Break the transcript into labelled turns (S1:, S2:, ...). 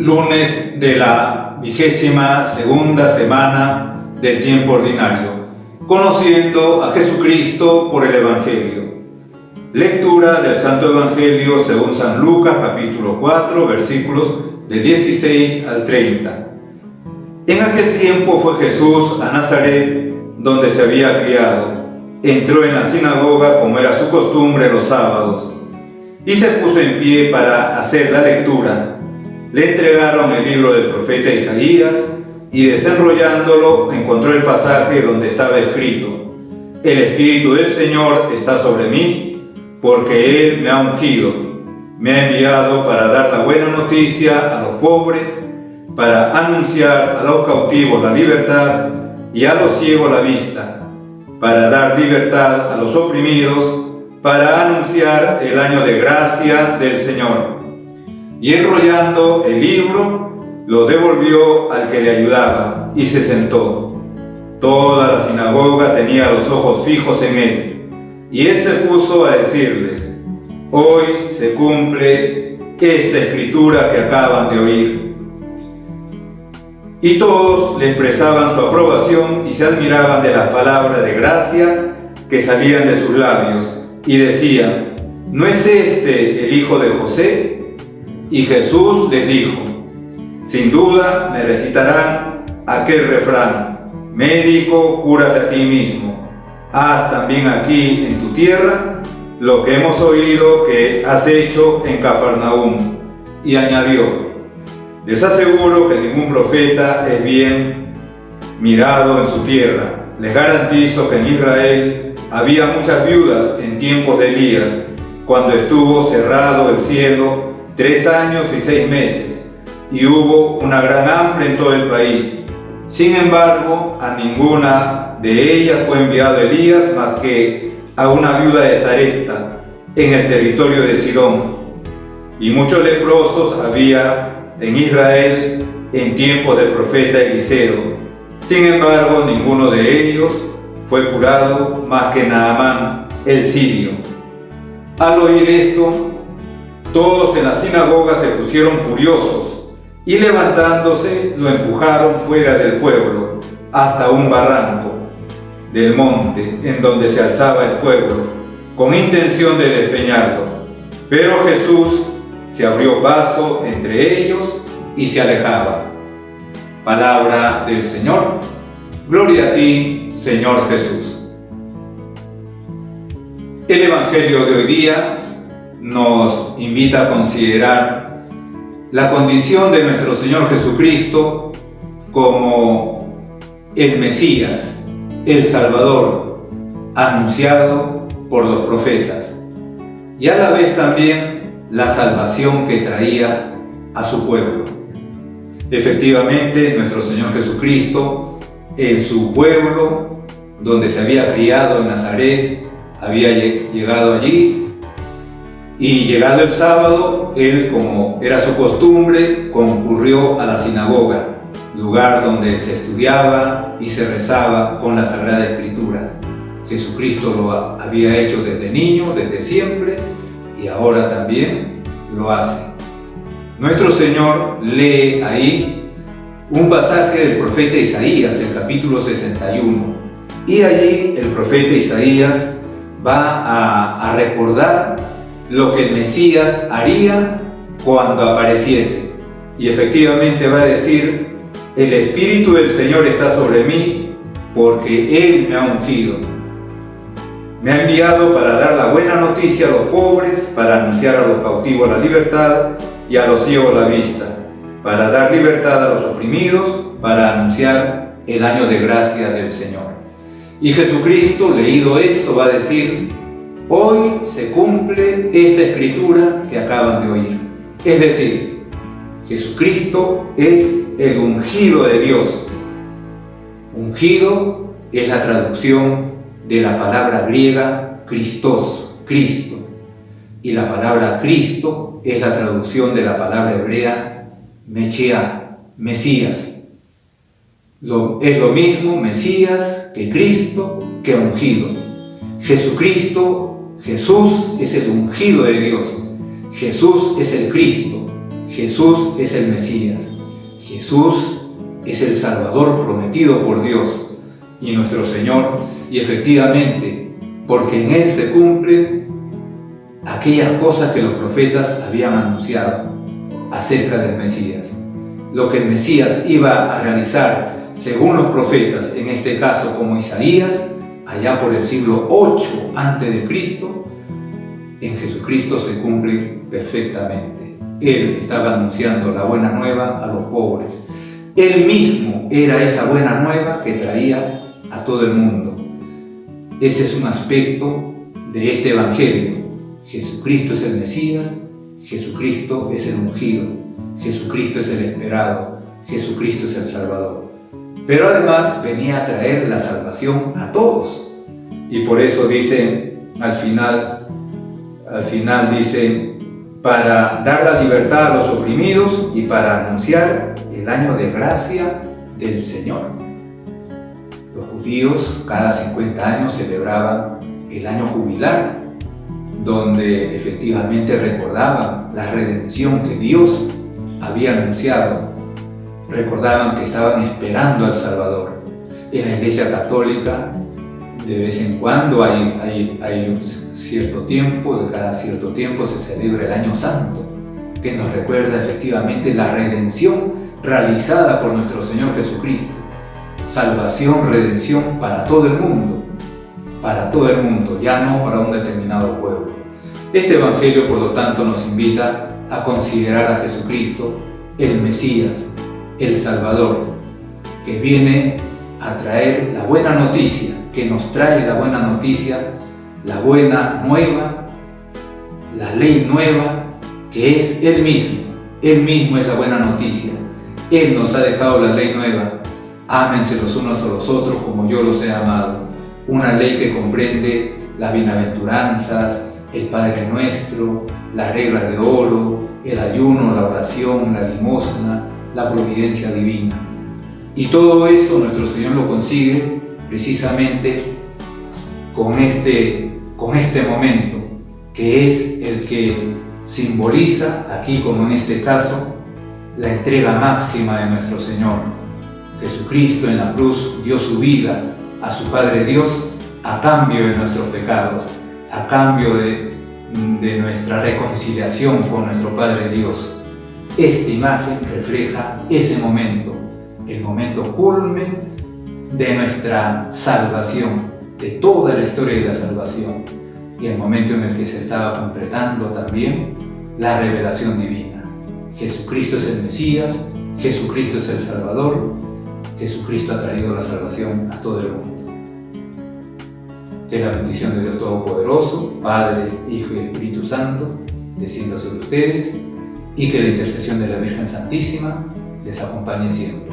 S1: lunes de la 22ª semana del tiempo ordinario, conociendo a Jesucristo por el Evangelio. Lectura del Santo Evangelio según San Lucas, capítulo 4, versículos del 16 al 30. En aquel tiempo fue Jesús a Nazaret, donde se había criado. Entró en la sinagoga, como era su costumbre, los sábados, y se puso en pie para hacer la lectura. Le entregaron el libro del profeta Isaías, y desenrollándolo encontró el pasaje donde estaba escrito: El Espíritu del Señor está sobre mí, porque Él me ha ungido, me ha enviado para dar la buena noticia a los pobres, para anunciar a los cautivos la libertad y a los ciegos la vista, para dar libertad a los oprimidos, para anunciar el año de gracia del Señor. Y enrollando el libro, lo devolvió al que le ayudaba y se sentó. Toda la sinagoga tenía los ojos fijos en él, y él se puso a decirles: Hoy se cumple esta escritura que acaban de oír. Y todos le expresaban su aprobación y se admiraban de las palabras de gracia que salían de sus labios, y decían: ¿No es este el hijo de José? Y Jesús les dijo: Sin duda me recitarán aquel refrán: Médico, cúrate a ti mismo. Haz también aquí en tu tierra lo que hemos oído que has hecho en Cafarnaúm. Y añadió: Les aseguro que ningún profeta es bien mirado en su tierra. Les garantizo que en Israel había muchas viudas en tiempos de Elías, cuando estuvo cerrado el cielo 3 años y 6 meses, y hubo una gran hambre en todo el país. Sin embargo, a ninguna de ellas fue enviado Elías más que a una viuda de Sarepta, en el territorio de Sidón. Y muchos leprosos había en Israel en tiempos del profeta Eliseo. Sin embargo, ninguno de ellos fue curado más que Naamán el sirio. Al oír esto, todos en la sinagoga se pusieron furiosos y levantándose lo empujaron fuera del pueblo hasta un barranco del monte en donde se alzaba el pueblo, con intención de despeñarlo. Pero Jesús se abrió paso entre ellos y se alejaba. Palabra del Señor. Gloria a ti, Señor Jesús. El Evangelio de hoy día nos invita a considerar la condición de nuestro Señor Jesucristo como el Mesías, el Salvador, anunciado por los profetas, y a la vez también la salvación que traía a su pueblo. Efectivamente, nuestro Señor Jesucristo, en su pueblo, donde se había criado en Nazaret, había llegado allí, y llegado el sábado, él, como era su costumbre, concurrió a la sinagoga, lugar donde se estudiaba y se rezaba con la Sagrada Escritura. Jesucristo lo había hecho desde niño, desde siempre, y ahora también lo hace. Nuestro Señor lee ahí un pasaje del profeta Isaías, el capítulo 61, y allí el profeta Isaías va a recordar lo que el Mesías haría cuando apareciese. Y efectivamente va a decir: El Espíritu del Señor está sobre mí, porque Él me ha ungido. Me ha enviado para dar la buena noticia a los pobres, para anunciar a los cautivos la libertad y a los ciegos la vista, para dar libertad a los oprimidos, para anunciar el año de gracia del Señor. Y Jesucristo, leído esto, va a decir: Hoy se cumple esta escritura que acaban de oír. Es decir, Jesucristo es el ungido de Dios. Ungido es la traducción de la palabra griega Christos, Cristo. Y la palabra Cristo es la traducción de la palabra hebrea Mechia, Mesías. Es lo mismo Mesías que Cristo, que ungido. Jesucristo, Jesús es el ungido de Dios. Jesús es el Cristo. Jesús es el Mesías. Jesús es el Salvador prometido por Dios y nuestro Señor, y efectivamente, porque en Él se cumplen aquellas cosas que los profetas habían anunciado acerca del Mesías. Lo que el Mesías iba a realizar según los profetas, en este caso como Isaías, allá por el siglo 8 a.C., en Jesucristo se cumple perfectamente. Él estaba anunciando la buena nueva a los pobres. Él mismo era esa buena nueva que traía a todo el mundo. Ese es un aspecto de este Evangelio. Jesucristo es el Mesías, Jesucristo es el ungido, Jesucristo es el esperado, Jesucristo es el Salvador. Pero además venía a traer la salvación a todos. Y por eso dicen al final dicen, para dar la libertad a los oprimidos y para anunciar el año de gracia del Señor. Los judíos cada 50 años celebraban el año jubilar, donde efectivamente recordaban la redención que Dios había anunciado. Recordaban que estaban esperando al Salvador. En la Iglesia Católica, de vez en cuando hay un cierto tiempo, de cada cierto tiempo se celebra el Año Santo, que nos recuerda efectivamente la redención realizada por nuestro Señor Jesucristo. Salvación, redención para todo el mundo, ya no para un determinado pueblo. Este Evangelio, por lo tanto, nos invita a considerar a Jesucristo el Mesías, el Salvador, que viene a traer la buena noticia, que nos trae la buena noticia, la buena nueva, la ley nueva, que es Él mismo. Él mismo es la buena noticia. Él nos ha dejado la ley nueva. Ámense los unos a los otros como yo los he amado. Una ley que comprende las bienaventuranzas, el Padre Nuestro, las reglas de oro, el ayuno, la oración, la limosna, la providencia divina. Y todo eso nuestro Señor lo consigue precisamente con este momento, que es el que simboliza, aquí como en este caso, la entrega máxima de nuestro Señor. Jesucristo en la cruz dio su vida a su Padre Dios a cambio de nuestros pecados, a cambio de nuestra reconciliación con nuestro Padre Dios. Esta imagen refleja ese momento, el momento culmen de nuestra salvación, de toda la historia de la salvación, y el momento en el que se estaba completando también la revelación divina. Jesucristo es el Mesías, Jesucristo es el Salvador, Jesucristo ha traído la salvación a todo el mundo. Que la bendición de Dios Todopoderoso, Padre, Hijo y Espíritu Santo, descienda sobre ustedes, y que la intercesión de la Virgen Santísima les acompañe siempre.